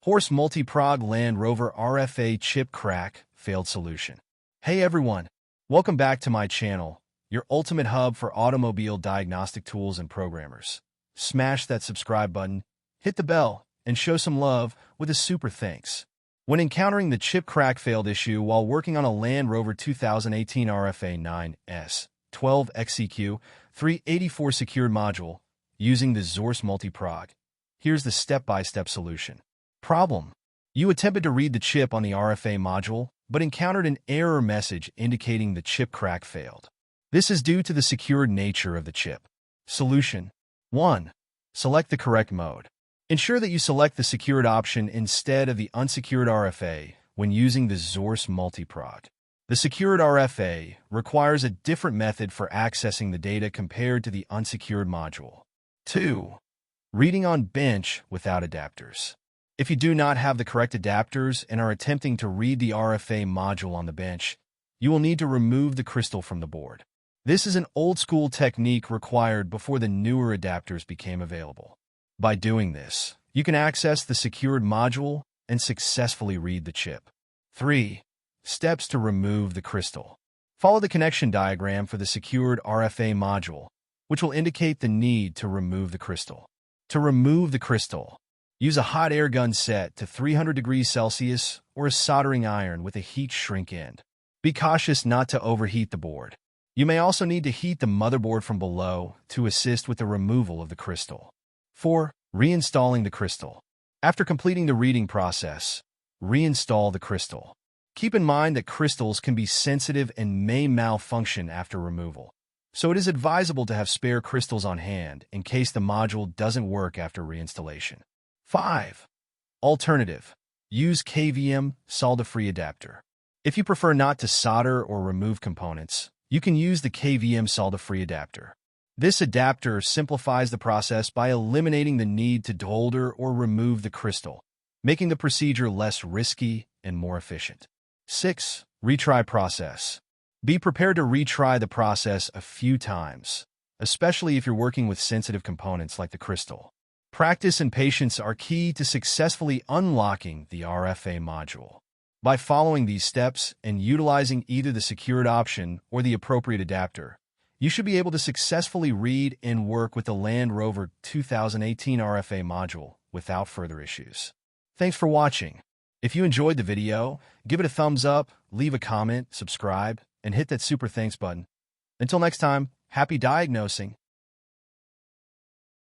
Xhorse Multi Prog Land Rover RFA chip crack failed solution. Hey everyone, welcome back to my channel, your ultimate hub for automobile diagnostic tools and programmers. Smash that subscribe button, hit the bell, and show some love with a super thanks. When encountering the chip crack failed issue while working on a Land Rover 2018 RFA 9S 12 XCQ 384 secured module using the Xhorse Multi Prog, here's the step-by-step solution. Problem: you attempted to read the chip on the RFA module, but encountered an error message indicating the chip crack failed. This is due to the secured nature of the chip. Solution: 1. Select the correct mode. Ensure that you select the secured option instead of the unsecured RFA when using the Xhorse Multi Prog. The secured RFA requires a different method for accessing the data compared to the unsecured module. 2. Reading on bench without adapters. If you do not have the correct adapters and are attempting to read the RFA module on the bench, you will need to remove the crystal from the board. This is an old-school technique required before the newer adapters became available. By doing this, you can access the secured module and successfully read the chip. 3. Steps to remove the crystal. Follow the connection diagram for the secured RFA module, which will indicate the need to remove the crystal. To remove the crystal, use a hot air gun set to 300 degrees Celsius or a soldering iron with a heat shrink end. Be cautious not to overheat the board. You may also need to heat the motherboard from below to assist with the removal of the crystal. 4. Reinstalling the crystal. After completing the reading process, reinstall the crystal. Keep in mind that crystals can be sensitive and may malfunction after removal, so it is advisable to have spare crystals on hand in case the module doesn't work after reinstallation. 5. Alternative: use KVM solder-free adapter. If you prefer not to solder or remove components, you can use the KVM solder-free adapter. This adapter simplifies the process by eliminating the need to solder or remove the crystal, making the procedure less risky and more efficient. 6. Retry process. Be prepared to retry the process a few times, especially if you're working with sensitive components like the crystal. Practice and patience are key to successfully unlocking the RFA module. By following these steps and utilizing either the secured option or the appropriate adapter, you should be able to successfully read and work with the Land Rover 2018 RFA module without further issues. Thanks for watching. If you enjoyed the video, give it a thumbs up, leave a comment, subscribe, and hit that super thanks button. Until next time, happy diagnosing.